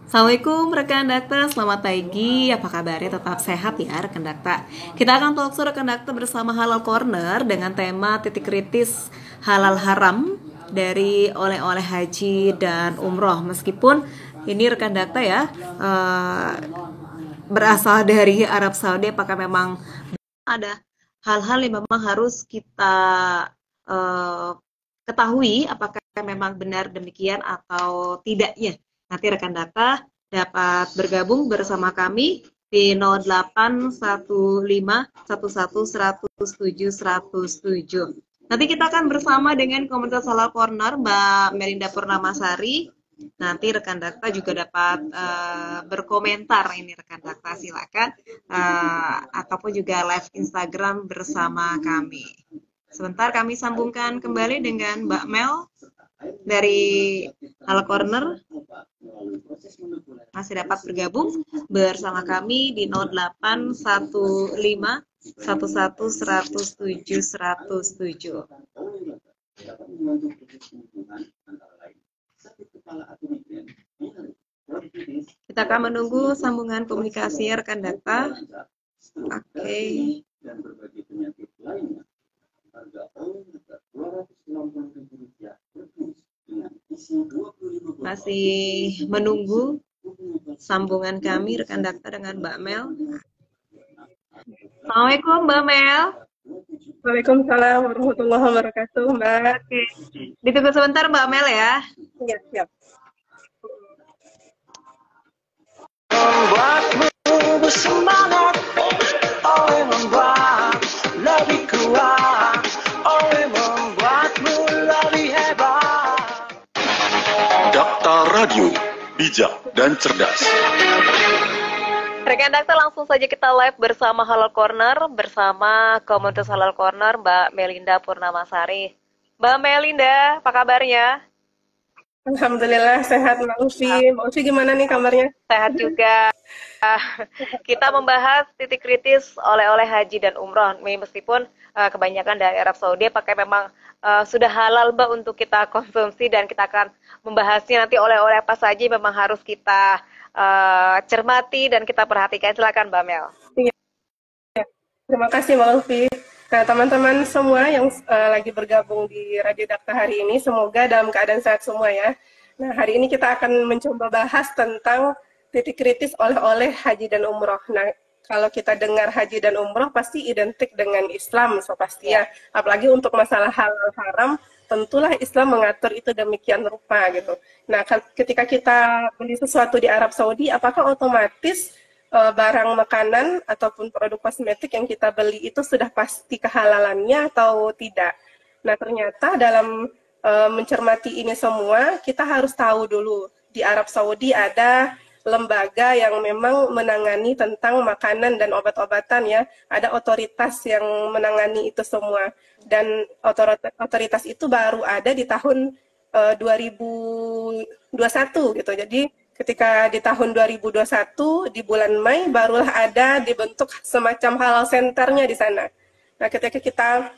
Assalamualaikum rekan Dakta, selamat pagi. Apa kabarnya? Tetap sehat ya rekan Dakta. Kita akan talk show rekan Dakta bersama Halal Corner dengan tema titik kritis halal haram dari oleh-oleh haji dan umroh. Meskipun ini rekan Dakta ya berasal dari Arab Saudi, apakah memang ada hal-hal yang memang harus kita ketahui apakah memang benar demikian atau tidaknya. Nanti rekan Data dapat bergabung bersama kami di 081511100707. Nanti kita akan bersama dengan komunitas Halal Corner Mbak Melinda Purnamasari. Nanti rekan Data juga dapat berkomentar ini rekan Data, silakan ataupun juga live Instagram bersama kami. Sebentar kami sambungkan kembali dengan Mbak Mel dari Halal Corner. Masih dapat bergabung bersama kami di 081511100707. Kita akan menunggu sambungan komunikasi rekan Data. Oke. Masih menunggu sambungan kami rekan Dakta dengan Mbak Mel. Assalamualaikum Mbak Mel. Waalaikumsalam warahmatullahi wabarakatuh, Mbak. Oke. Ditunggu sebentar Mbak Mel ya. Iya, siap. Membuatmu bersemangat, oleh membuat lebih kuat, oleh membuatmu lebih hebat. Dakta Radio, bijak dan cerdas. Rekan Dakta, langsung saja kita live bersama Halal Corner, bersama komunitas Halal Corner Mbak Melinda Purnamasari. Mbak Melinda, apa kabarnya? Alhamdulillah sehat Mbak Ufi. Mbak Ufi gimana nih kabarnya? Sehat juga. Kita membahas titik kritis oleh-oleh haji dan umroh. Meskipun kebanyakan dari Arab Saudi pakai memang sudah halal Mbak untuk kita konsumsi, dan kita akan membahasnya nanti oleh-oleh apa saja memang harus kita cermati dan kita perhatikan. Silakan Mbak Mel. Iya. Terima kasih Mbak Ufi. Nah, teman-teman semua yang lagi bergabung di Radio Dakta hari ini, semoga dalam keadaan sehat semua ya. Nah, hari ini kita akan mencoba bahas tentang titik kritis oleh-oleh haji dan umroh. Nah, kalau kita dengar haji dan umroh pasti identik dengan Islam, so pasti ya. Apalagi untuk masalah halal haram, tentulah Islam mengatur itu demikian rupa gitu. Nah, ketika kita beli sesuatu di Arab Saudi, apakah otomatis barang makanan ataupun produk kosmetik yang kita beli itu sudah pasti kehalalannya atau tidak? Nah, ternyata dalam mencermati ini semua, kita harus tahu dulu di Arab Saudi ada lembaga yang memang menangani tentang makanan dan obat-obatan ya. Ada otoritas yang menangani itu semua. Dan otoritas itu baru ada di tahun 2021 gitu. Jadi ketika di tahun 2021 di bulan Mei barulah ada dibentuk semacam halal centernya di sana. Nah, ketika kita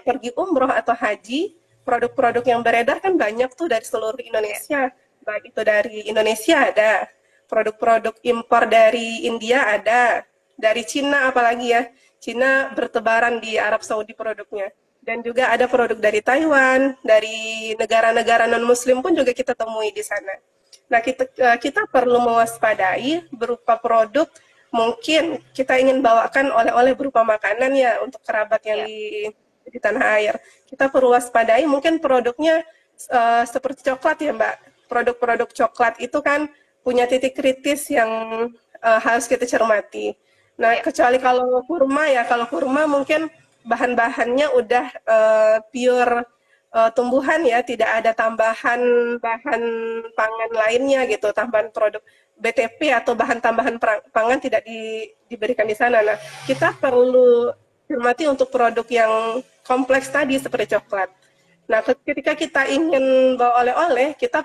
pergi umroh atau haji, produk-produk yang beredar kan banyak tuh dari seluruh Indonesia. Baik itu dari Indonesia ada, produk-produk impor dari India ada, dari Cina apalagi ya. Cina bertebaran di Arab Saudi produknya. Dan juga ada produk dari Taiwan, dari negara-negara non-muslim pun juga kita temui di sana. Nah, kita perlu mewaspadai berupa produk, mungkin kita ingin bawakan oleh-oleh berupa makanan ya untuk kerabat yang di tanah air. Kita perlu waspadai mungkin produknya seperti coklat ya Mbak. Produk-produk coklat itu kan punya titik kritis yang harus kita cermati. Nah, kecuali kalau kurma ya, kalau kurma mungkin bahan-bahannya udah pure tumbuhan ya, tidak ada tambahan bahan pangan lainnya gitu, tambahan produk BTP atau bahan tambahan pangan tidak diberikan di sana. Nah, kita perlu cermati untuk produk yang kompleks tadi seperti coklat. Nah, ketika kita ingin bawa oleh-oleh, kita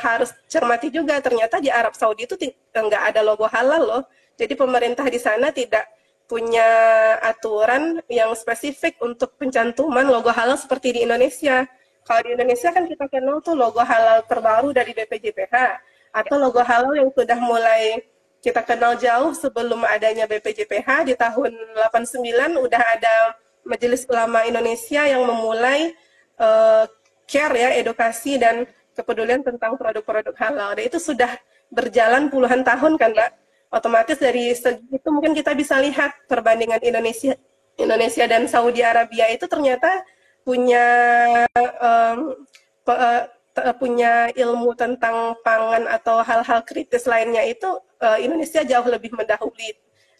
harus cermati juga ternyata di Arab Saudi itu nggak ada logo halal loh. Jadi pemerintah di sana tidak punya aturan yang spesifik untuk pencantuman logo halal seperti di Indonesia. Kalau di Indonesia kan kita kenal tuh logo halal terbaru dari BPJPH atau logo halal yang sudah mulai kita kenal jauh sebelum adanya BPJPH. Di tahun 89 udah ada Majelis Ulama Indonesia yang memulai care ya, edukasi dan kepedulian tentang produk-produk halal. Dan itu sudah berjalan puluhan tahun kan, Mbak. Otomatis dari segi itu mungkin kita bisa lihat perbandingan Indonesia dan Saudi Arabia itu ternyata punya punya ilmu tentang pangan atau hal-hal kritis lainnya itu Indonesia jauh lebih mendahului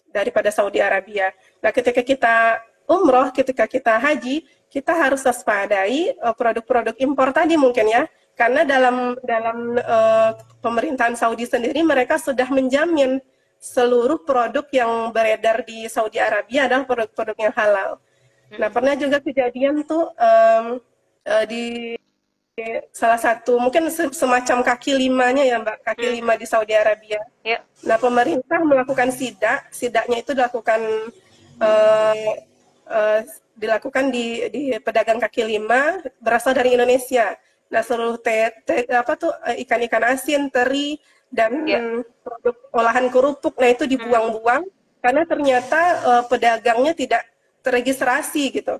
daripada Saudi Arabia. Nah, ketika kita umroh, ketika kita haji, kita harus waspadai produk-produk impor tadi mungkin ya, karena dalam pemerintahan Saudi sendiri mereka sudah menjamin seluruh produk yang beredar di Saudi Arabia adalah produk-produk yang halal. Nah, pernah juga kejadian tuh di salah satu mungkin semacam kaki limanya ya Mbak, kaki lima di Saudi Arabia. Nah, pemerintah melakukan sidaknya itu dilakukan di pedagang kaki lima berasal dari Indonesia. Nah, seluruh ikan-ikan asin, teri dan produk olahan kerupuk, nah itu dibuang-buang karena ternyata pedagangnya tidak terregistrasi gitu.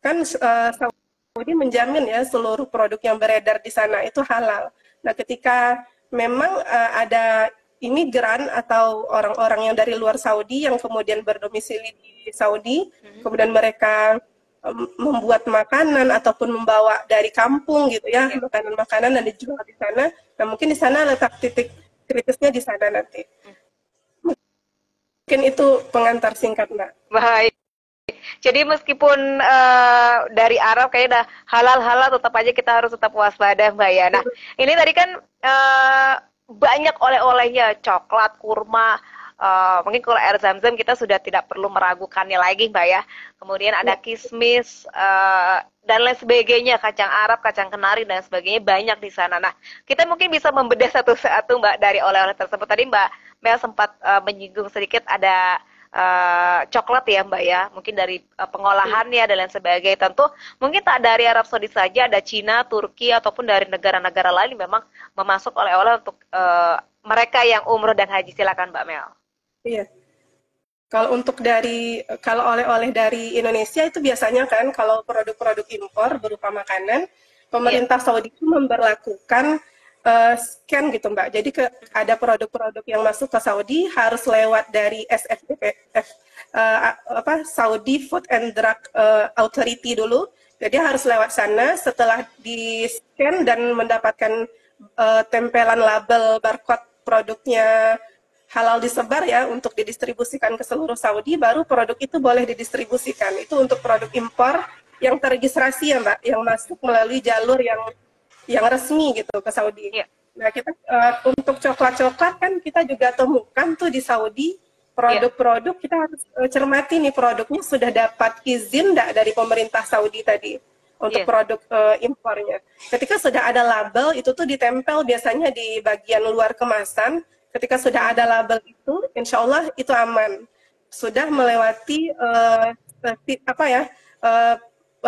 Kan Saudi menjamin ya seluruh produk yang beredar di sana itu halal. Nah, ketika memang ada imigran atau orang-orang yang dari luar Saudi yang kemudian berdomisili di Saudi, kemudian mereka membuat makanan ataupun membawa dari kampung gitu ya, makanan-makanan dan dijual di sana. Nah, mungkin di sana letak titik kritisnya di sana nanti. Mungkin itu pengantar singkat, Mbak. Baik. Jadi meskipun dari Arab kayaknya udah halal-halal, tetap aja kita harus tetap waspada, Mbak ya. Nah, ini tadi kan banyak oleh-olehnya, coklat, kurma, mungkin kalau air zam-zam kita sudah tidak perlu meragukannya lagi, Mbak ya. Kemudian ada kismis dan lain sebagainya, kacang Arab, kacang kenari dan sebagainya banyak di sana. Nah, kita mungkin bisa membedah satu-satu, Mbak, dari oleh-oleh tersebut. Tadi Mbak Mel sempat menyinggung sedikit ada coklat ya Mbak ya, mungkin dari pengolahannya dan lain sebagainya. Tentu mungkin tak dari Arab Saudi saja, ada Cina, Turki ataupun dari negara-negara lain memang memasuk oleh-oleh untuk mereka yang umroh dan haji. Silakan Mbak Mel. Iya. Kalau oleh-oleh dari Indonesia itu biasanya kan kalau produk-produk impor berupa makanan, pemerintah Saudi itu memberlakukan scan gitu Mbak. Jadi ada produk-produk yang masuk ke Saudi harus lewat dari SFDPF, Saudi Food and Drug Authority dulu. Jadi harus lewat sana. Setelah di scan dan mendapatkan tempelan label barcode produknya halal disebar ya untuk didistribusikan ke seluruh Saudi, baru produk itu boleh didistribusikan. Itu untuk produk impor yang terregistrasi ya Mbak, yang masuk melalui jalur yang resmi gitu ke Saudi. Nah, kita untuk coklat-coklat kan kita juga temukan tuh di Saudi produk-produk, kita harus cermati nih produknya sudah dapat izin enggak dari pemerintah Saudi tadi untuk produk impornya. Ketika sudah ada label itu tuh ditempel biasanya di bagian luar kemasan. Ketika sudah ada label itu, insya Allah itu aman. Sudah melewati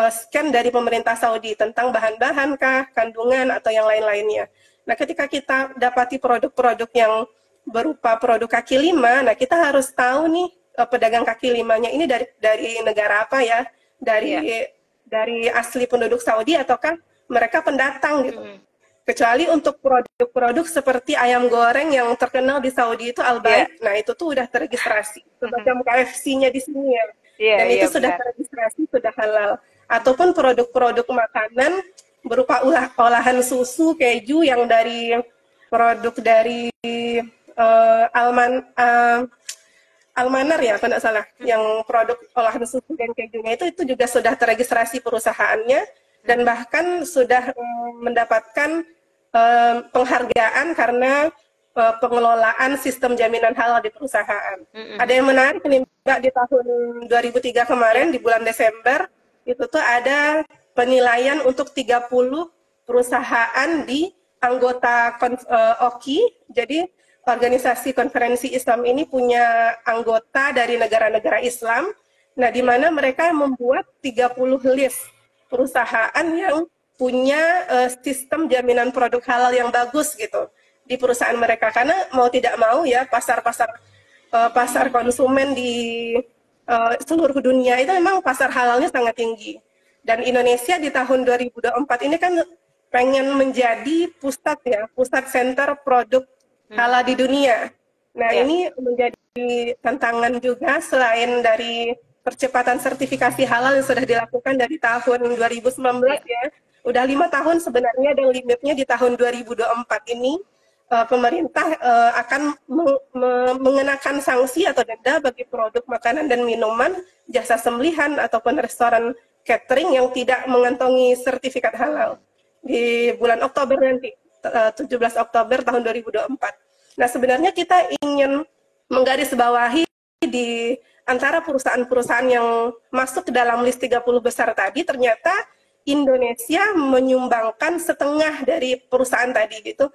scan dari pemerintah Saudi tentang bahan-bahan kah, kandungan atau yang lain-lainnya. Nah, ketika kita dapati produk-produk yang berupa produk kaki lima, nah kita harus tahu nih pedagang kaki limanya ini dari negara apa ya, dari asli penduduk Saudi ataukah mereka pendatang gitu. Kecuali untuk produk-produk seperti ayam goreng yang terkenal di Saudi itu Al-Baik, nah itu tuh udah terregistrasi, semacam KFC-nya di sini ya, dan itu sudah terregistrasi, sudah halal. Ataupun produk-produk makanan berupa olahan susu, keju yang dari produk dari Almanar ya, kalau tidak salah, yang produk olahan susu dan kejunya itu juga sudah terregistrasi perusahaannya dan bahkan sudah mendapatkan penghargaan karena pengelolaan sistem jaminan halal di perusahaan. Ada yang menarik nih Mbak, di tahun 2003 kemarin di bulan Desember itu tuh ada penilaian untuk 30 perusahaan di anggota OKI. Jadi organisasi konferensi Islam ini punya anggota dari negara-negara Islam. Nah, di mana mereka membuat 30 list perusahaan yang punya sistem jaminan produk halal yang bagus gitu di perusahaan mereka, karena mau tidak mau ya pasar konsumen di seluruh dunia itu memang pasar halalnya sangat tinggi. Dan Indonesia di tahun 2024 ini kan pengen menjadi pusat center produk halal di dunia. Nah, ini menjadi tantangan juga selain dari percepatan sertifikasi halal yang sudah dilakukan dari tahun 2019 ya. Udah 5 tahun sebenarnya, dan limitnya di tahun 2024 ini pemerintah akan mengenakan sanksi atau denda bagi produk makanan dan minuman, jasa sembelihan ataupun restoran catering yang tidak mengantongi sertifikat halal di bulan Oktober nanti, 17 Oktober tahun 2024. Nah, sebenarnya kita ingin menggarisbawahi di antara perusahaan-perusahaan yang masuk ke dalam list 30 besar tadi, ternyata Indonesia menyumbangkan setengah dari perusahaan tadi gitu.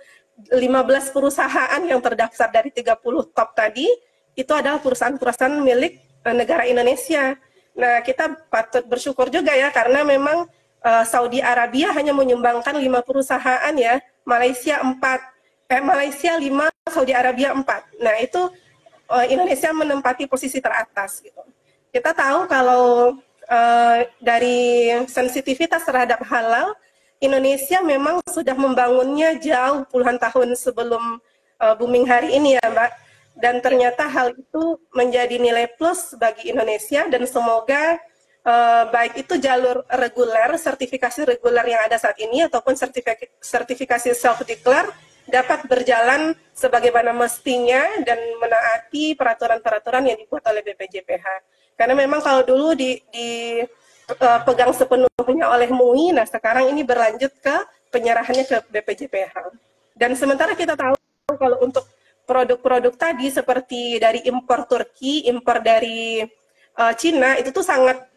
15 perusahaan yang terdaftar dari 30 top tadi itu adalah perusahaan-perusahaan milik negara Indonesia. Nah, kita patut bersyukur juga ya, karena memang Saudi Arabia hanya menyumbangkan 5 perusahaan ya, Malaysia 5, Saudi Arabia 4. Nah, itu Indonesia menempati posisi teratas gitu. Kita tahu kalau dari sensitivitas terhadap halal, Indonesia memang sudah membangunnya jauh puluhan tahun sebelum booming hari ini ya Mbak. Dan ternyata hal itu menjadi nilai plus bagi Indonesia, dan semoga baik itu jalur reguler, sertifikasi reguler yang ada saat ini, ataupun sertifikasi self-declare dapat berjalan sebagaimana mestinya dan menaati peraturan-peraturan yang dibuat oleh BPJPH. Karena memang kalau dulu pegang sepenuhnya oleh MUI, nah sekarang ini berlanjut ke penyerahannya ke BPJPH. Dan sementara kita tahu kalau untuk produk-produk tadi seperti dari impor Turki, impor dari Cina, itu tuh sangat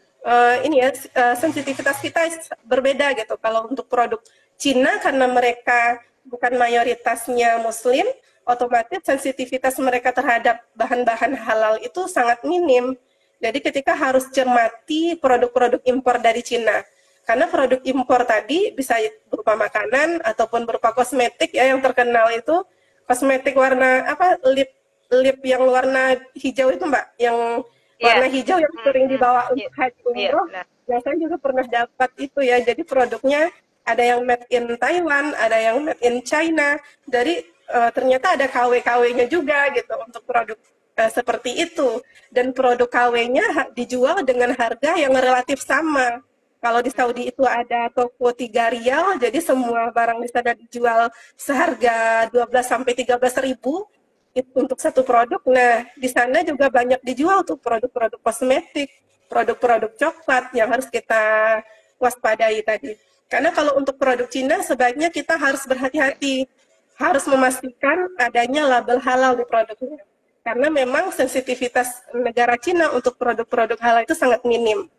sensitivitas kita berbeda gitu. Kalau untuk produk Cina, karena mereka bukan mayoritasnya Muslim, otomatis sensitivitas mereka terhadap bahan-bahan halal itu sangat minim. Jadi ketika harus cermati produk-produk impor dari Cina, karena produk impor tadi bisa berupa makanan ataupun berupa kosmetik ya, yang terkenal itu kosmetik warna lip yang warna hijau itu Mbak, yang warna hijau yang sering dibawa untuk haji umroh. Yang saya juga pernah dapat itu ya, jadi produknya ada yang made in Taiwan, ada yang made in China, dari ternyata ada KW-KW-nya juga gitu untuk produk seperti itu, dan produk KW-nya dijual dengan harga yang relatif sama. Kalau di Saudi itu ada toko 3 rial, jadi semua barang di sana dijual seharga 12 sampai 13 ribu itu untuk satu produk. Nah, di sana juga banyak dijual tuh produk-produk kosmetik, produk-produk coklat yang harus kita waspadai tadi. Karena kalau untuk produk Cina sebaiknya kita harus berhati-hati, harus memastikan adanya label halal di produknya. Karena memang sensitivitas negara Cina untuk produk-produk halal itu sangat minim.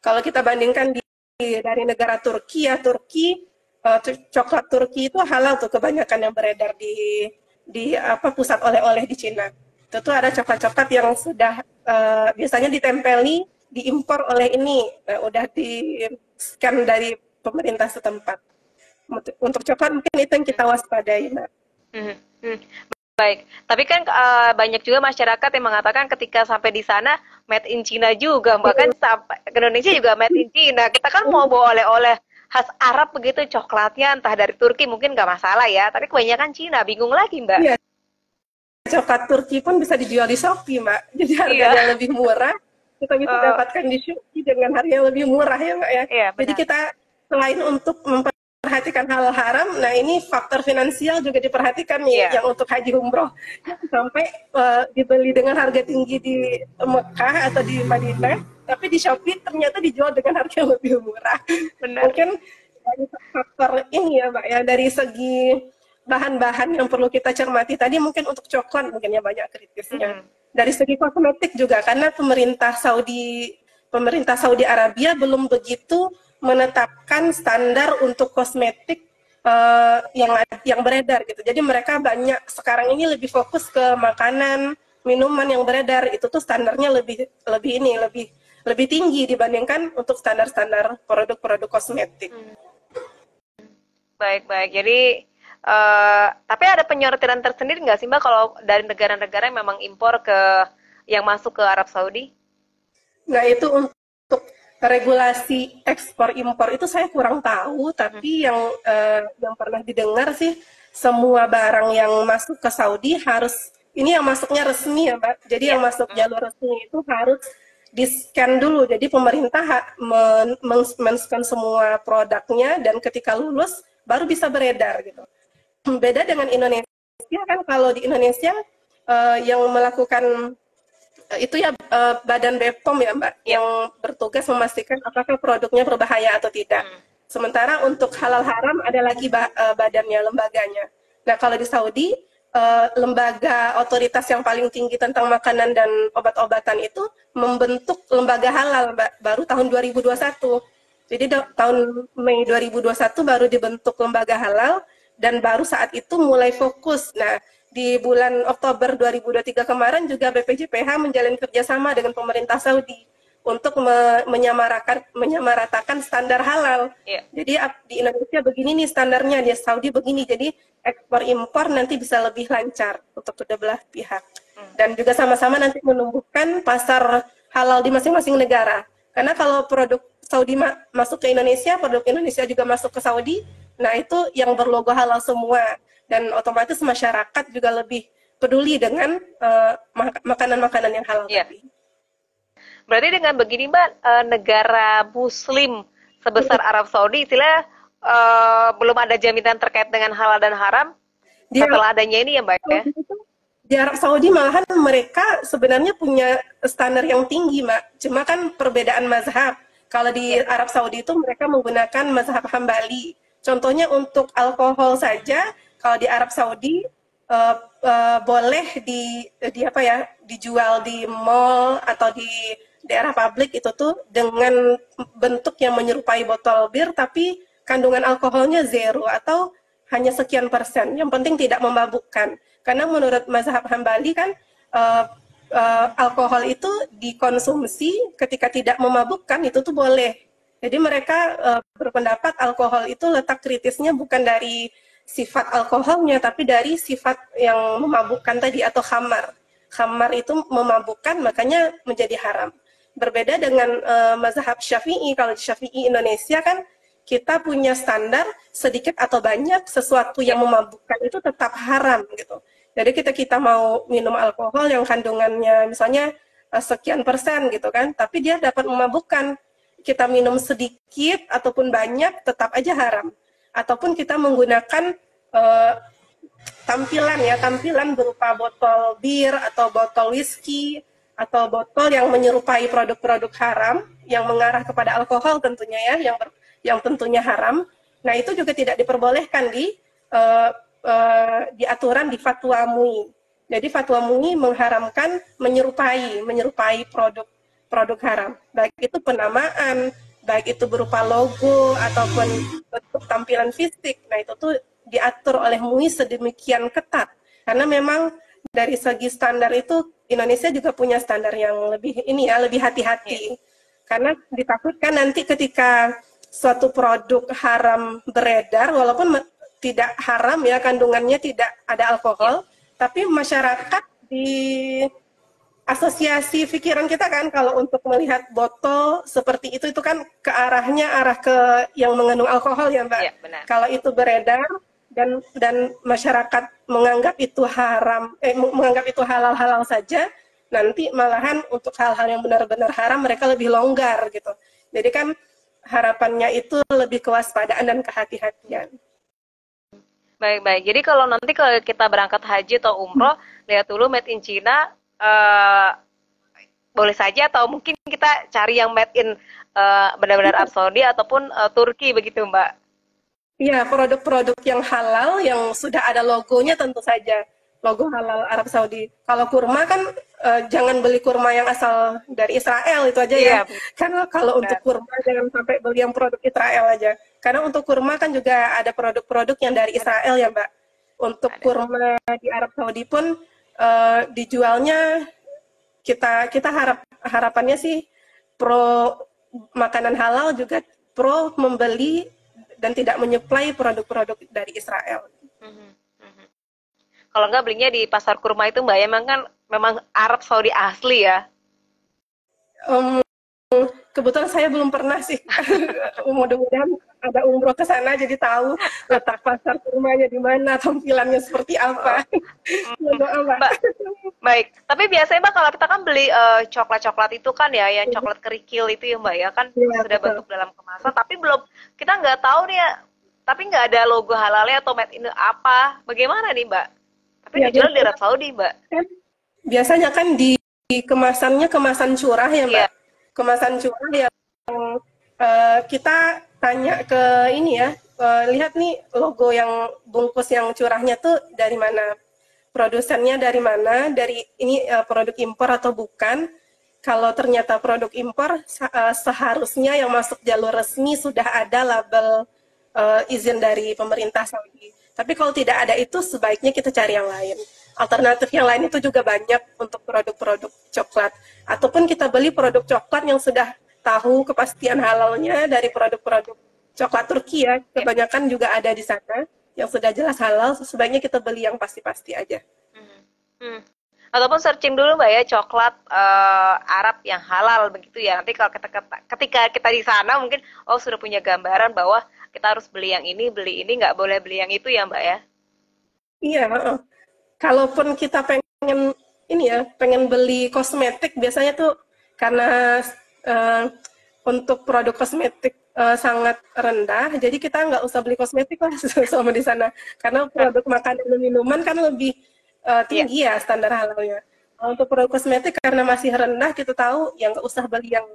Kalau kita bandingkan dari negara Turki ya, coklat Turki itu halal tuh kebanyakan yang beredar di pusat oleh-oleh di Cina. Itu tuh ada coklat-coklat yang sudah biasanya ditempeli, diimpor oleh ini, udah di-scan dari pemerintah setempat. Untuk coklat mungkin itu yang kita waspadai, Mbak. Baik, tapi kan banyak juga masyarakat yang mengatakan ketika sampai di sana made in China juga, bahkan sampai ke Indonesia juga made in China. Kita kan mau bawa oleh-oleh khas Arab begitu, coklatnya entah dari Turki mungkin nggak masalah ya, tapi kebanyakan Cina, bingung lagi Mbak. Iya. Coklat Turki pun bisa dijual di Shopee Mbak, jadi harganya lebih murah. Kita bisa dapatkan di Shopee dengan harga yang lebih murah ya Mbak ya. Iya, jadi kita selain untuk memperhatikan hal haram, nah ini faktor finansial juga diperhatikan nih, yang untuk haji umroh sampai dibeli dengan harga tinggi di Mekah atau di Madinah, tapi di Shopee ternyata dijual dengan harga yang lebih murah. Benar. Mungkin dari faktor ini ya Mbak ya, dari segi bahan-bahan yang perlu kita cermati tadi, mungkin untuk coklat mungkin ya banyak kritisnya. Dari segi kosmetik juga, karena pemerintah Saudi Arabia belum begitu menetapkan standar untuk kosmetik yang beredar gitu. Jadi mereka banyak sekarang ini lebih fokus ke makanan, minuman yang beredar, itu tuh standarnya lebih tinggi dibandingkan untuk standar-standar produk-produk kosmetik. Baik-baik. Jadi, tapi ada penyortiran tersendiri nggak sih Mbak kalau dari negara-negara yang memang impor yang masuk ke Arab Saudi? Nah, itu untuk regulasi ekspor impor itu saya kurang tahu, tapi yang pernah didengar sih semua barang yang masuk ke Saudi harus ini yang masuknya resmi ya, Mbak. Jadi yang masuk jalur resmi itu harus di-scan dulu. Jadi pemerintah men-scan semua produknya dan ketika lulus baru bisa beredar gitu. Beda dengan Indonesia kan, kalau di Indonesia yang melakukan itu ya Badan BPOM ya Mbak, yang bertugas memastikan apakah produknya berbahaya atau tidak. Sementara untuk halal haram ada lagi badannya, lembaganya. Nah kalau di Saudi lembaga otoritas yang paling tinggi tentang makanan dan obat-obatan itu membentuk lembaga halal Mbak, baru tahun 2021. Jadi tahun Mei 2021 baru dibentuk lembaga halal dan baru saat itu mulai fokus. Nah, di bulan Oktober 2023 kemarin juga BPJPH menjalin kerjasama dengan pemerintah Saudi untuk menyamaratakan standar halal. Jadi di Indonesia begini nih standarnya, di Saudi begini. Jadi ekspor impor nanti bisa lebih lancar untuk kedua belah pihak. Dan juga sama-sama nanti menumbuhkan pasar halal di masing-masing negara. Karena kalau produk Saudi masuk ke Indonesia, produk Indonesia juga masuk ke Saudi, nah itu yang berlogo halal semua. Dan otomatis masyarakat juga lebih peduli dengan makanan-makanan yang halal tadi. Berarti dengan begini Mbak, negara Muslim sebesar Arab Saudi, istilahnya belum ada jaminan terkait dengan halal dan haram setelah adanya ini ya Mbak ya? Di Arab Saudi malahan mereka sebenarnya punya standar yang tinggi Mbak, cuma kan perbedaan mazhab. Kalau di Arab Saudi itu mereka menggunakan mazhab Hambali. Contohnya untuk alkohol saja, kalau di Arab Saudi boleh dijual di mall atau di daerah publik itu tuh dengan bentuk yang menyerupai botol bir tapi kandungan alkoholnya zero atau hanya sekian persen. Yang penting tidak memabukkan. Karena menurut mazhab Hambali kan alkohol itu dikonsumsi ketika tidak memabukkan itu tuh boleh. Jadi mereka berpendapat alkohol itu letak kritisnya bukan dari sifat alkoholnya tapi dari sifat yang memabukkan tadi atau khamar. Khamar itu memabukkan makanya menjadi haram. Berbeda dengan mazhab Syafi'i. Kalau di Syafi'i Indonesia kan kita punya standar sedikit atau banyak sesuatu yang memabukkan itu tetap haram gitu. Jadi kita mau minum alkohol yang kandungannya misalnya sekian persen gitu kan, tapi dia dapat memabukkan. Kita minum sedikit ataupun banyak tetap aja haram. Ataupun kita menggunakan tampilan berupa botol bir atau botol whisky atau botol yang menyerupai produk-produk haram yang mengarah kepada alkohol tentunya ya, yang tentunya haram. Nah itu juga tidak diperbolehkan di aturan di fatwa MUI. Jadi fatwa MUI mengharamkan menyerupai produk haram, baik itu penamaan, baik itu berupa logo ataupun bentuk tampilan fisik. Nah itu tuh diatur oleh MUI sedemikian ketat karena memang dari segi standar itu Indonesia juga punya standar yang lebih hati-hati karena ditakutkan nanti ketika suatu produk haram beredar walaupun tidak haram ya kandungannya tidak ada alkohol tapi masyarakat di asosiasi pikiran kita kan kalau untuk melihat botol seperti itu kan arah ke yang mengandung alkohol ya Mbak. Kalau itu beredar dan masyarakat menganggap itu haram, menganggap itu halal-halal saja, nanti malahan untuk hal-hal yang benar-benar haram mereka lebih longgar gitu. Jadi kan harapannya itu lebih kewaspadaan dan kehati-hatian. Baik-baik. Jadi kalau nanti kalau kita berangkat haji atau umroh, lihat dulu made in China, boleh saja atau mungkin kita cari yang made in benar-benar Arab Saudi ataupun Turki begitu Mbak? Iya, produk-produk yang halal yang sudah ada logonya tentu saja logo halal Arab Saudi. Kalau kurma kan jangan beli kurma yang asal dari Israel itu aja ya. Karena kalau untuk kurma jangan sampai beli yang produk Israel aja. Karena untuk kurma kan juga ada produk-produk yang dari Israel ya Mbak. Untuk kurma di Arab Saudi pun dijualnya kita harapannya sih pro makanan halal juga pro membeli dan tidak menyuplai produk-produk dari Israel. Mhm, mhm. Kalau nggak belinya di pasar kurma itu Mbak, ya memang kan memang Arab Saudi asli ya. Um, Kebetulan saya belum pernah sih. Mudah-mudahan ada umroh ke sana jadi tahu letak pasar kurmanya di mana, tampilannya seperti apa. Doa, Mbak. Mbak, baik. Tapi biasanya Mbak kalau kita kan beli coklat-coklat itu kan ya, yang coklat kerikil itu ya Mbak ya kan Iya, sudah betul. bentuk dalam kemasan, tapi belum kita nggak tahu nih ya, tapi nggak ada logo halalnya atau made in apa. Bagaimana nih Mbak? Tapi Ya, dijual di Arab Saudi Mbak. biasanya kan di kemasannya kemasan curah ya, Iya. Mbak. Kemasan curah yang kita tanya ke ini ya, lihat nih logo yang bungkus yang curahnya tuh dari mana, produsennya dari mana, dari ini produk impor atau bukan. Kalau ternyata produk impor, seharusnya yang masuk jalur resmi sudah ada label izin dari pemerintah Saudi. Tapi kalau tidak ada itu, sebaiknya kita cari yang lain. Alternatif yang lain itu juga banyak untuk produk-produk coklat. Ataupun kita beli produk coklat yang sudah tahu kepastian halalnya dari produk-produk coklat Turki ya. Kebanyakan juga ada di sana yang sudah jelas halal. Sebaiknya kita beli yang pasti-pasti aja. Hmm. Hmm. Ataupun searching dulu Mbak ya coklat Arab yang halal begitu ya. Nanti kalau ketika kita di sana mungkin oh sudah punya gambaran bahwa kita harus beli ini, nggak boleh beli yang itu ya Mbak ya. Iya, kalaupun kita pengen ini ya, pengen beli kosmetik biasanya tuh karena eh, untuk produk kosmetik sangat rendah, jadi kita nggak usah beli kosmetik lah selama di sana. Karena produk makanan dan minuman kan lebih Iya. tinggi ya standar halalnya. Untuk produk kosmetik karena masih rendah, kita tahu yang nggak usah beli yang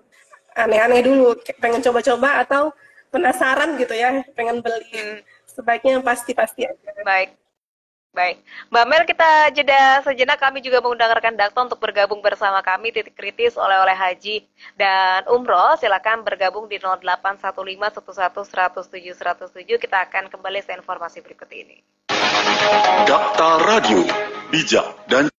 aneh-aneh dulu. Pengen coba-coba atau penasaran gitu ya, pengen beli. Hmm. Sebaiknya yang pasti-pasti aja. Baik. Baik, Mbak Mel, kita jeda sejenak. Kami juga mengundang rekan Dakto untuk bergabung bersama kami titik kritis oleh-oleh haji dan umroh. Silakan bergabung di 0815111007. Kita akan kembali ke informasi berikut ini. Dakta Radio, bijak dan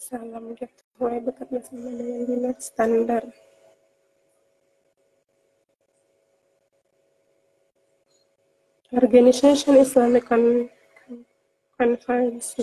Salam dia mulai bekerja sama dengan dinas standar. Organization Islamic Conference.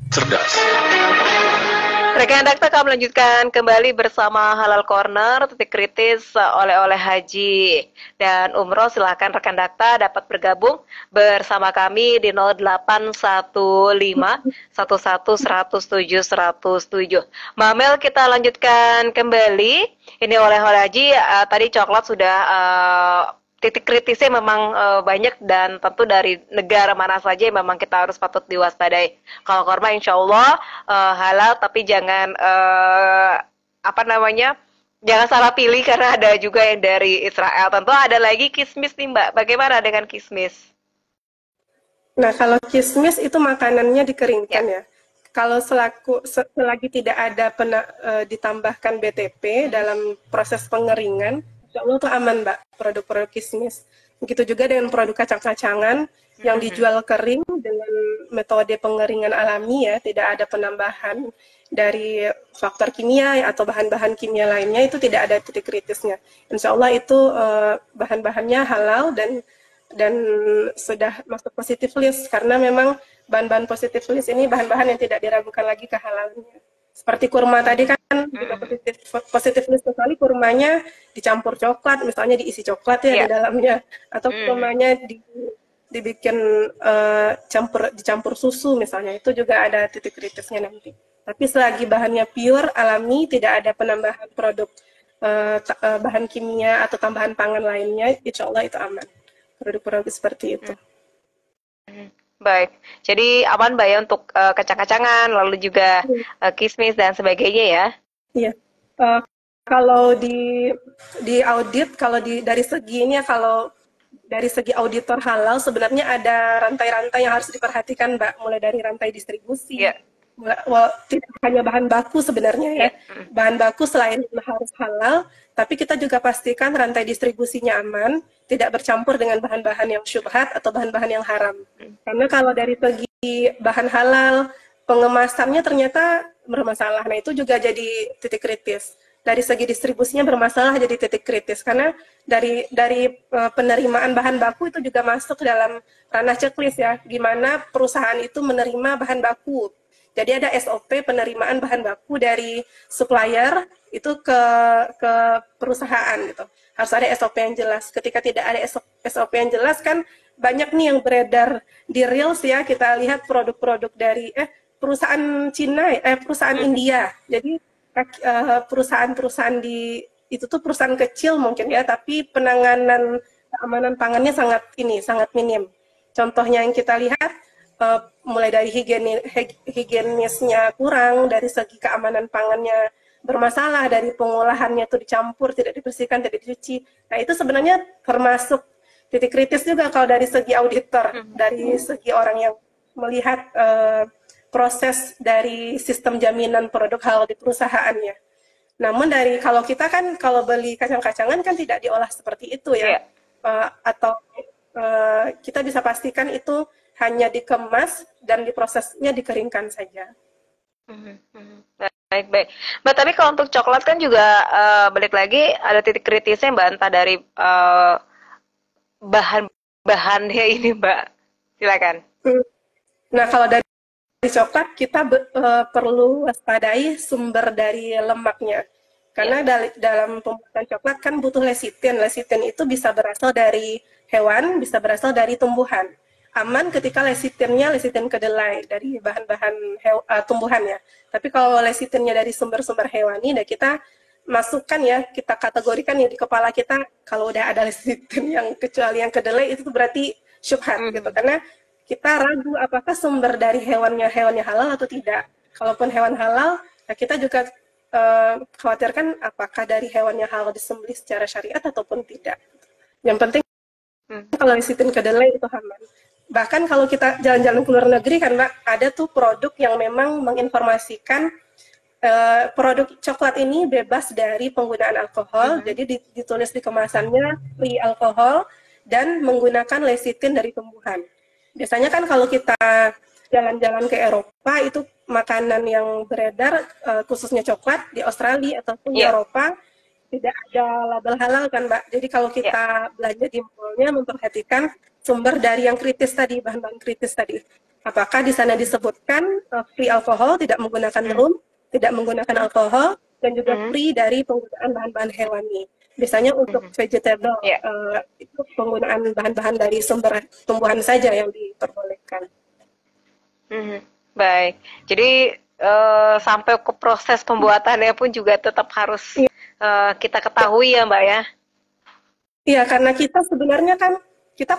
Cerdas, Rekan Dakta akan melanjutkan kembali bersama Halal Corner, titik kritis oleh-oleh haji dan umroh. Silahkan rekan Dakta dapat bergabung bersama kami di 0815 11 107 107. Mbak Mel, kita lanjutkan kembali. Ini oleh-oleh haji, tadi coklat sudah titik kritisnya memang banyak dan tentu dari negara mana saja yang memang kita harus patut diwaspadai. Kalau korma insya Allah halal, tapi jangan jangan salah pilih karena ada juga yang dari Israel. Tentu ada lagi kismis nih Mbak. Bagaimana dengan kismis? Nah, kalau kismis itu makanannya dikeringkan ya. Kalau selagi tidak ada ditambahkan BTP dalam proses pengeringan, insya Allah itu aman, Mbak, produk-produk kismis. Begitu juga dengan produk kacang-kacangan yang dijual kering dengan metode pengeringan alami ya, tidak ada penambahan dari faktor kimia atau bahan-bahan kimia lainnya, itu tidak ada titik kritisnya. Insya Allah itu bahan-bahannya halal dan sudah masuk positive list, karena memang bahan-bahan positive list ini bahan-bahan yang tidak diragukan lagi kehalalnya. Seperti kurma tadi kan juga positif list sekali, kurmanya dicampur coklat, misalnya diisi coklat ya di dalamnya, atau kurmanya dibikin dicampur susu misalnya, itu juga ada titik kritisnya nanti. Tapi selagi bahannya pure, alami, tidak ada penambahan produk bahan kimia atau tambahan pangan lainnya, insya Allah itu aman. Produk-produk seperti itu. Baik, jadi aman Mbak ya untuk kacang-kacangan, lalu juga kismis dan sebagainya ya? Iya. Kalau di audit, dari segi ini ya, kalau dari segi auditor halal sebenarnya ada rantai-rantai yang harus diperhatikan Mbak, mulai dari rantai distribusi. Tidak hanya bahan baku sebenarnya ya. Bahan baku selain harus halal, tapi kita juga pastikan rantai distribusinya aman, tidak bercampur dengan bahan-bahan yang syubhat atau bahan-bahan yang haram. Karena kalau dari segi bahan halal, pengemasannya ternyata bermasalah. Nah, itu juga jadi titik kritis. Dari segi distribusinya bermasalah, jadi titik kritis. Karena dari penerimaan bahan baku itu juga masuk dalam ranah checklist ya, di mana perusahaan itu menerima bahan baku. Jadi ada SOP penerimaan bahan baku dari supplier itu ke perusahaan gitu. Harus ada SOP yang jelas. Ketika tidak ada SOP yang jelas kan banyak nih yang beredar di Reels ya, kita lihat produk-produk dari perusahaan Cina, perusahaan India. Jadi perusahaan-perusahaan itu tuh perusahaan kecil mungkin ya, tapi penanganan keamanan pangannya sangat minim. Contohnya yang kita lihat, mulai dari higienisnya kurang, dari segi keamanan pangannya bermasalah, dari pengolahannya itu dicampur, tidak dibersihkan, tidak dicuci. Nah, itu sebenarnya termasuk titik kritis juga kalau dari segi auditor, dari segi orang yang melihat proses dari sistem jaminan produk halal di perusahaannya. Namun kalau kita kan kalau beli kacang-kacangan kan tidak diolah seperti itu ya, atau kita bisa pastikan itu hanya dikemas dan diprosesnya dikeringkan saja. Baik. Mbak, tapi kalau untuk coklat kan juga balik lagi ada titik kritisnya Mbak, entah dari bahan-bahannya ini Mbak. Silakan. Nah, kalau dari coklat kita perlu waspadai sumber dari lemaknya. Karena dalam pembuatan coklat kan butuh lecitin. Lecitin itu bisa berasal dari hewan, bisa berasal dari tumbuhan. Aman ketika lecitin kedelai dari bahan-bahan tumbuhan ya. Tapi kalau lecitinnya dari sumber-sumber hewani, nah kita masukkan ya, kita kategorikan ya di kepala kita, kalau udah ada lecitin yang kecuali yang kedelai itu berarti syubhat gitu. Karena kita ragu apakah sumber dari hewannya halal atau tidak. Kalaupun hewan halal, nah kita juga khawatirkan apakah dari hewannya halal disembelih secara syariat ataupun tidak. Yang penting kalau lecitin kedelai itu aman. Bahkan kalau kita jalan-jalan ke luar negeri kan Mbak, ada tuh produk yang memang menginformasikan produk coklat ini bebas dari penggunaan alkohol, jadi ditulis di kemasannya free alkohol dan menggunakan lecitin dari tumbuhan. Biasanya kan kalau kita jalan-jalan ke Eropa, itu makanan yang beredar, khususnya coklat di Australia ataupun di Eropa, tidak ada label halal kan Mbak. Jadi kalau kita belanja di mallnya memperhatikan sumber dari yang kritis tadi, bahan-bahan kritis tadi. Apakah di sana disebutkan free alkohol, tidak menggunakan rum, tidak menggunakan alkohol, dan juga free dari penggunaan bahan-bahan hewani. Biasanya untuk vegetable, Ya. itu penggunaan bahan-bahan dari sumber tumbuhan saja yang diperbolehkan. Baik. Jadi sampai ke proses pembuatannya pun juga tetap harus kita ketahui ya, Mbak ya. Iya, karena kita sebenarnya kan kita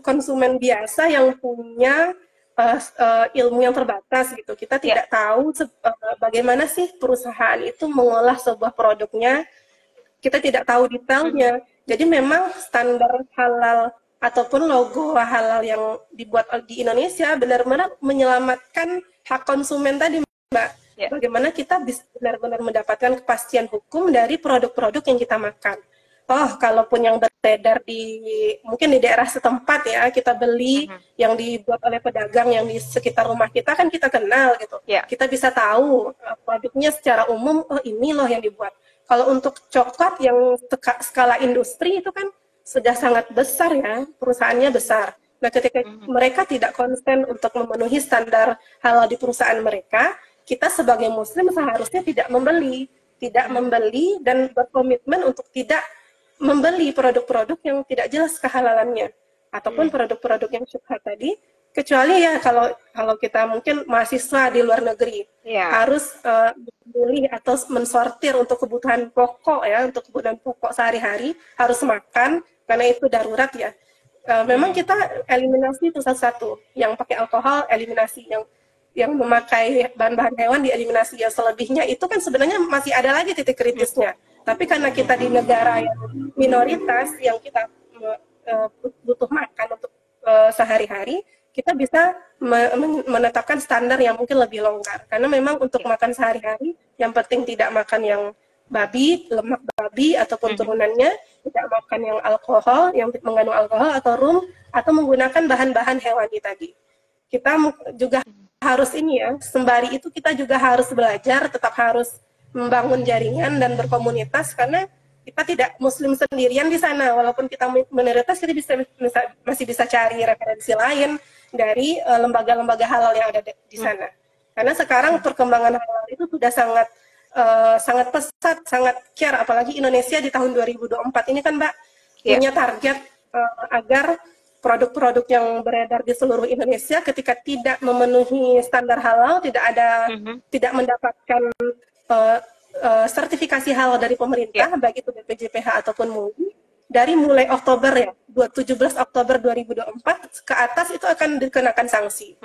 konsumen biasa yang punya ilmu yang terbatas gitu. Kita tidak tahu bagaimana sih perusahaan itu mengolah sebuah produknya. Kita tidak tahu detailnya. Jadi memang standar halal ataupun logo halal yang dibuat di Indonesia benar-benar menyelamatkan hak konsumen tadi, Mbak. Bagaimana kita bisa benar-benar mendapatkan kepastian hukum dari produk-produk yang kita makan. Oh, kalaupun yang beredar mungkin di daerah setempat ya, kita beli yang dibuat oleh pedagang yang di sekitar rumah kita kan kita kenal gitu. Kita bisa tahu produknya secara umum, oh ini loh yang dibuat. Kalau untuk coklat yang skala industri itu kan sudah sangat besar ya, perusahaannya besar. Nah, ketika mereka tidak konsen untuk memenuhi standar halal di perusahaan mereka, kita sebagai muslim seharusnya tidak membeli dan berkomitmen untuk tidak membeli produk-produk yang tidak jelas kehalalannya ataupun produk-produk yang syubhat tadi, kecuali ya kalau kita mungkin mahasiswa di luar negeri harus memilih atau mensortir untuk kebutuhan pokok ya, untuk kebutuhan pokok sehari-hari, harus makan karena itu darurat ya. Memang kita eliminasi itu satu-satu, yang pakai alkohol eliminasi, yang memakai bahan-bahan hewan dieliminasi, yang selebihnya itu kan sebenarnya masih ada lagi titik kritisnya. Tapi karena kita di negara yang minoritas, yang kita butuh makan untuk sehari-hari, kita bisa menetapkan standar yang mungkin lebih longgar. Karena memang untuk makan sehari-hari, yang penting tidak makan yang lemak babi ataupun turunannya, tidak makan yang alkohol, yang mengandung alkohol atau rum, atau menggunakan bahan-bahan hewani tadi. Kita juga harus sembari itu kita juga harus belajar, tetap harus membangun jaringan dan berkomunitas, karena kita tidak muslim sendirian di sana. Walaupun kita minoritas, kita masih bisa cari referensi lain dari lembaga-lembaga halal yang ada di sana. Karena sekarang perkembangan halal itu sudah sangat pesat, sangat care, apalagi Indonesia di tahun 2024 ini kan, Mbak, punya target agar produk-produk yang beredar di seluruh Indonesia ketika tidak memenuhi standar halal, tidak mendapatkan sertifikasi halal dari pemerintah, baik itu BPJPH ataupun MUI, dari mulai Oktober ya, 17 Oktober 2024 ke atas itu akan dikenakan sanksi.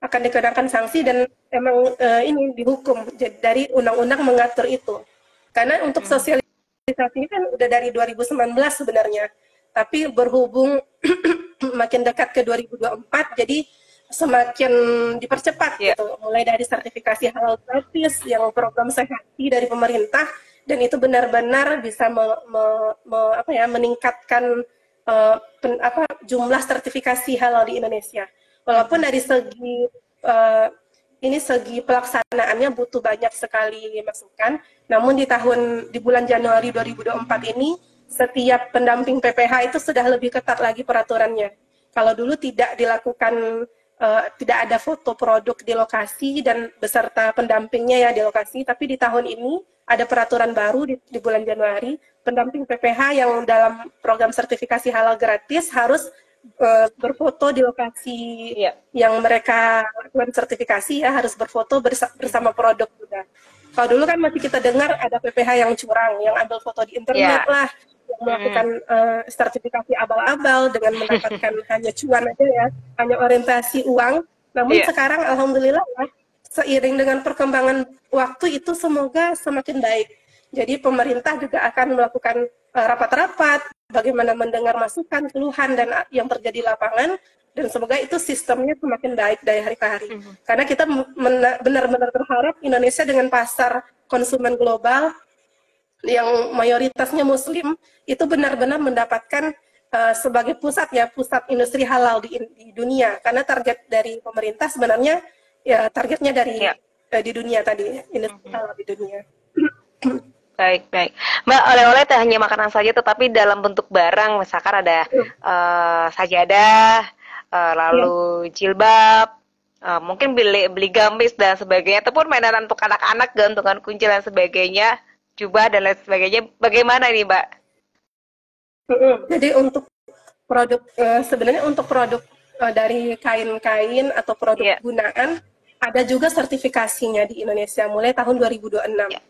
Akan dikenakan sanksi dan emang ini dihukum. Jadi dari undang-undang mengatur itu. Karena untuk sosialisasi kan udah dari 2019 sebenarnya. Tapi berhubung makin dekat ke 2024, jadi semakin dipercepat gitu, mulai dari sertifikasi halal gratis, yang program sehati dari pemerintah, dan itu benar-benar bisa meningkatkan jumlah sertifikasi halal di Indonesia. Walaupun dari segi segi pelaksanaannya butuh banyak sekali masukan, namun di bulan Januari 2024 ini setiap pendamping PPH itu sudah lebih ketat lagi peraturannya. Kalau dulu tidak dilakukan, tidak ada foto produk di lokasi dan beserta pendampingnya ya di lokasi, tapi di tahun ini ada peraturan baru di bulan Januari, pendamping PPH yang dalam program sertifikasi halal gratis harus berfoto di lokasi yang mereka lakukan sertifikasi ya, harus berfoto bersama produk juga. Kalau dulu kan masih kita dengar ada PPH yang curang, yang ambil foto di internet lah, yang melakukan sertifikasi abal-abal dengan mendapatkan hanya cuan aja ya, hanya orientasi uang. Namun sekarang alhamdulillah ya, seiring dengan perkembangan waktu itu semoga semakin baik. Jadi pemerintah juga akan melakukan rapat-rapat, bagaimana mendengar masukan, keluhan dan yang terjadi di lapangan, dan semoga itu sistemnya semakin baik dari hari ke hari. Karena kita benar-benar berharap Indonesia dengan pasar konsumen global yang mayoritasnya muslim itu benar-benar mendapatkan sebagai pusat industri halal di dunia. Karena target dari pemerintah sebenarnya ya targetnya di dunia tadi, industri halal di dunia. Baik. Mbak, oleh-oleh tak hanya makanan saja, tetapi dalam bentuk barang, misalkan ada sajadah, lalu jilbab, Mungkin beli beli gamis dan sebagainya, ataupun mainan untuk anak-anak, gantungan kunci dan sebagainya, jubah dan lain sebagainya. Bagaimana ini, Mbak? Jadi untuk produk sebenarnya untuk produk dari kain-kain atau produk Iya, gunaan ada juga sertifikasinya di Indonesia mulai tahun 2026. iya,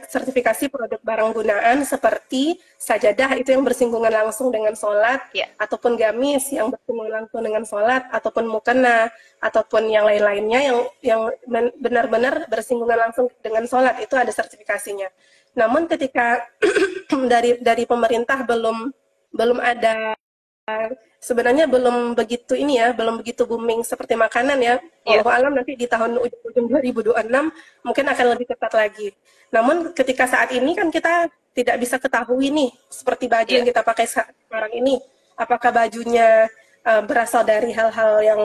Sertifikasi produk barang gunaan seperti sajadah itu yang bersinggungan langsung dengan sholat, iya. ataupun gamis yang bersinggungan langsung dengan sholat, ataupun mukena, ataupun yang lain-lainnya yang benar-benar bersinggungan langsung dengan sholat itu ada sertifikasinya. Namun ketika dari pemerintah belum ada, sebenarnya belum begitu ini ya, belum begitu booming seperti makanan ya. Iya. Wallahu alam nanti di tahun ujung 2026 mungkin akan lebih ketat lagi. Namun ketika saat ini kan kita tidak bisa ketahui nih seperti baju Iya. yang kita pakai sekarang ini, apakah bajunya berasal dari hal-hal yang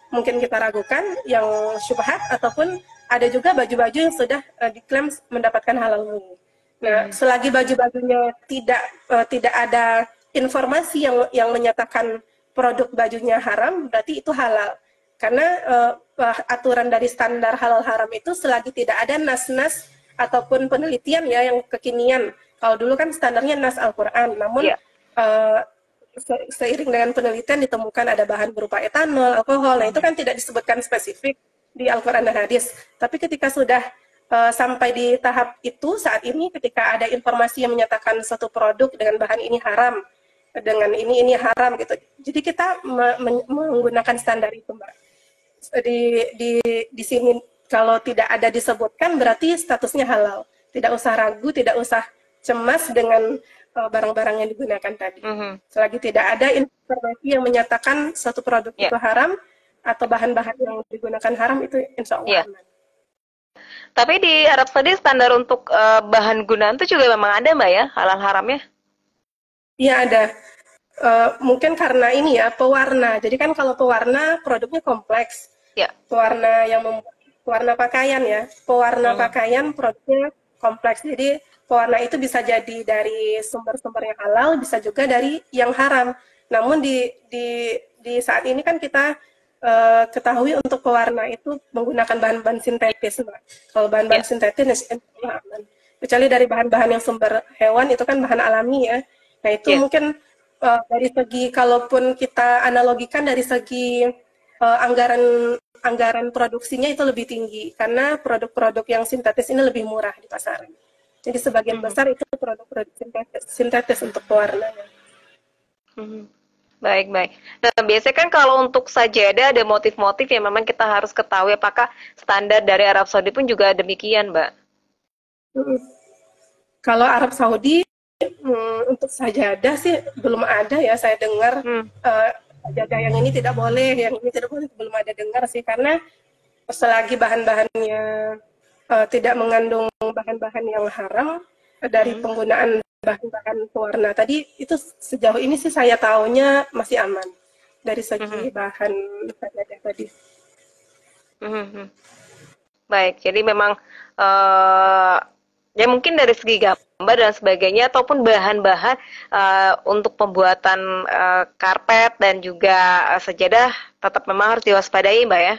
mungkin kita ragukan, yang syubhat, ataupun ada juga baju-baju yang sudah diklaim mendapatkan halal murni. Nah, selagi baju-bajunya tidak ada informasi yang menyatakan produk bajunya haram, berarti itu halal. Karena aturan dari standar halal haram itu selagi tidak ada nas-nas ataupun penelitian ya yang kekinian. Kalau dulu kan standarnya nas Al-Quran, namun Iya. seiring dengan penelitian ditemukan ada bahan berupa etanol, alkohol. Nah, itu kan tidak disebutkan spesifik di Al-Quran dan hadis. Tapi ketika sudah sampai di tahap itu, saat ini ketika ada informasi yang menyatakan suatu produk dengan bahan ini haram, dengan ini haram gitu. Jadi kita menggunakan standar itu, Mbak. Di sini kalau tidak ada disebutkan berarti statusnya halal. Tidak usah ragu, tidak usah cemas dengan barang-barang yang digunakan tadi. Selagi tidak ada informasi yang menyatakan suatu produk itu haram atau bahan-bahan yang digunakan haram, itu insya Allah aman. Tapi di Arab Saudi standar untuk bahan gunaan itu juga memang ada, Mbak ya, halal haramnya? Iya ada. Mungkin karena ini ya, pewarna. Jadi kan kalau pewarna produknya kompleks. Ya. Pewarna yang pewarna pakaian ya. Pewarna pakaian produknya kompleks. Jadi pewarna itu bisa jadi dari sumber-sumber yang halal, bisa juga dari yang haram. Namun di saat ini kan kita ketahui untuk pewarna itu menggunakan bahan-bahan sintetis, Mbak. Kalau bahan-bahan sintetis aman. Kecuali dari bahan-bahan yang sumber hewan itu kan bahan alami ya. Nah itu mungkin dari segi, kalaupun kita analogikan dari segi anggaran produksinya itu lebih tinggi karena produk-produk yang sintetis ini lebih murah di pasaran. Jadi sebagian besar itu produk-produk sintetis untuk pewarnanya. Baik. Nah, biasanya kan kalau untuk sajadah ada motif-motif yang memang kita harus ketahui, apakah standar dari Arab Saudi pun juga demikian, Mbak? Kalau Arab Saudi untuk sajadah sih belum ada ya, saya dengar sajadah yang ini tidak boleh, yang ini tidak boleh, belum ada dengar sih, karena selagi bahan-bahannya tidak mengandung bahan-bahan yang haram dari penggunaan bahan-bahan pewarna tadi, itu sejauh ini sih saya taunya masih aman dari segi bahan sajadah tadi. Baik, jadi memang ya mungkin dari segi gambar dan sebagainya ataupun bahan-bahan untuk pembuatan karpet dan juga sajadah tetap memang harus diwaspadai, Mbak ya.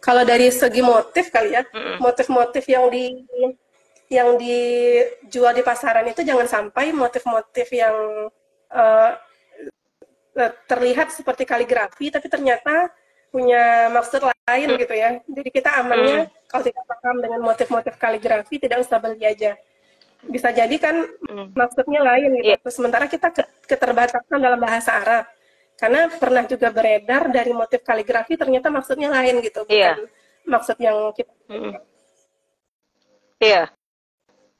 Kalau dari segi motif kali ya, motif-motif yang dijual di pasaran itu jangan sampai motif-motif yang terlihat seperti kaligrafi tapi ternyata punya maksud lain gitu ya. Jadi kita amannya kalau tidak paham dengan motif-motif kaligrafi tidak usah beli aja. Bisa jadi kan maksudnya lain gitu. Sementara kita keterbatasan dalam bahasa Arab. Karena pernah juga beredar dari motif kaligrafi ternyata maksudnya lain gitu, bukan maksud yang kita Iya.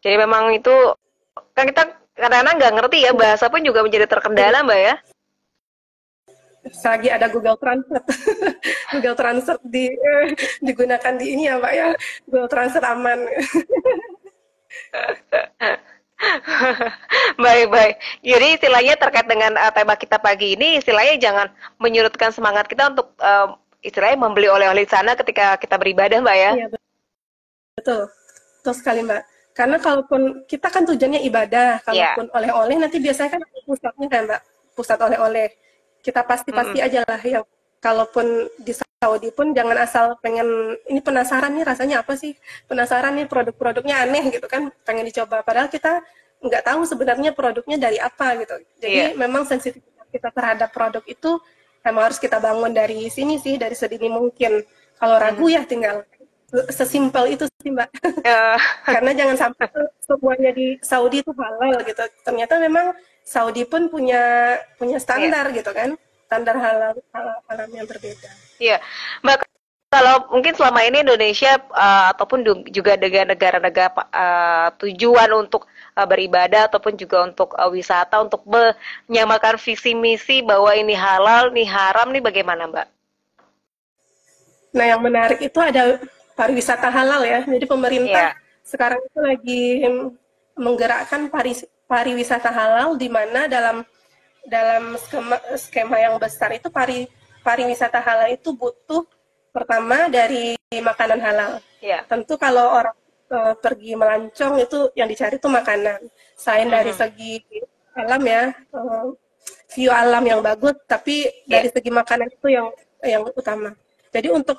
Jadi memang itu kan kita kadang-kadang nggak ngerti ya, bahasa pun juga menjadi terkendala, Mbak ya. Selagi ada Google Translate, Google Translate digunakan di ini ya, Mbak ya, Google Translate aman. Baik. Jadi istilahnya terkait dengan tema kita pagi ini, istilahnya jangan menyurutkan semangat kita untuk istilahnya membeli oleh-oleh di sana ketika kita beribadah, Mbak ya. Iya, betul sekali, Mbak. Karena kalaupun kita kan tujuannya ibadah, kalaupun oleh-oleh nanti biasanya kan pusatnya kan, Mbak, pusat oleh-oleh. Kita pasti aja lah kalaupun di Saudi pun jangan asal pengen ini penasaran nih rasanya apa sih, penasaran nih produk-produknya aneh gitu kan, pengen dicoba. Padahal kita nggak tahu sebenarnya produknya dari apa gitu. Jadi memang sensitivitas kita terhadap produk itu emang harus kita bangun dari sini sih, dari sedini mungkin. Kalau ragu ya tinggal sesimpel itu sih Mbak. Karena jangan sampai semuanya di Saudi itu halal gitu. Ternyata memang Saudi pun punya standar gitu kan, standar halal yang berbeda. Iya, Mbak, kalau mungkin selama ini Indonesia ataupun juga dengan negara-negara tujuan untuk beribadah ataupun juga untuk wisata, untuk menyamakan visi misi bahwa ini halal, ini haram, nih bagaimana Mbak? Nah, yang menarik itu ada pariwisata halal ya. Jadi pemerintah sekarang itu lagi menggerakkan pariwisata halal, di mana dalam skema yang besar itu pariwisata halal itu butuh pertama dari makanan halal. Tentu kalau orang pergi melancong itu yang dicari itu makanan. Selain dari segi alam ya, view alam yang bagus, tapi dari segi makanan itu yang utama. Jadi untuk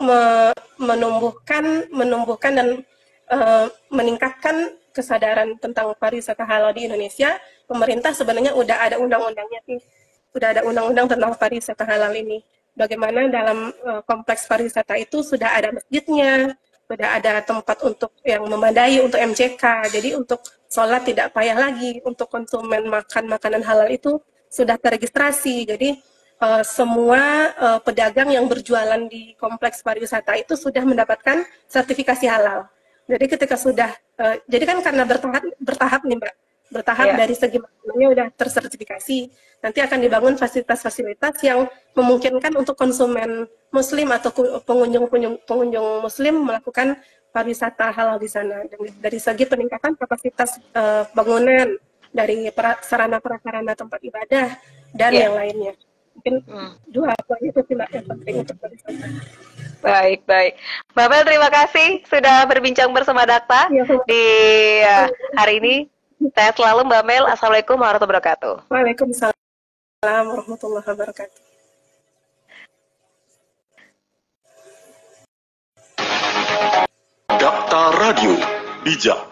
menumbuhkan dan meningkatkan kesadaran tentang pariwisata halal di Indonesia, pemerintah sebenarnya udah ada undang-undangnya sih. Udah ada undang-undang tentang pariwisata halal ini. Bagaimana dalam kompleks pariwisata itu sudah ada masjidnya, sudah ada tempat untuk yang memadai untuk MCK. Jadi untuk sholat tidak payah lagi, untuk konsumen makan makanan halal itu sudah terregistrasi. Jadi semua pedagang yang berjualan di kompleks pariwisata itu sudah mendapatkan sertifikasi halal. Jadi ketika sudah, jadi kan karena bertahap nih Mbak, dari segi makanannya udah tersertifikasi, nanti akan dibangun fasilitas-fasilitas yang memungkinkan untuk konsumen Muslim atau pengunjung Muslim melakukan pariwisata halal di sana. Dan dari segi peningkatan kapasitas bangunan, dari sarana prasarana tempat ibadah dan yang lainnya. Mungkin dua poin itu sih Mbak yang penting untuk pariwisata. Baik. Mbak Mel, terima kasih sudah berbincang bersama Dakta di hari ini. Sehat selalu Mbak Mel. Assalamualaikum warahmatullahi wabarakatuh. Waalaikumsalam warahmatullahi wabarakatuh. Dakta Radio, bijak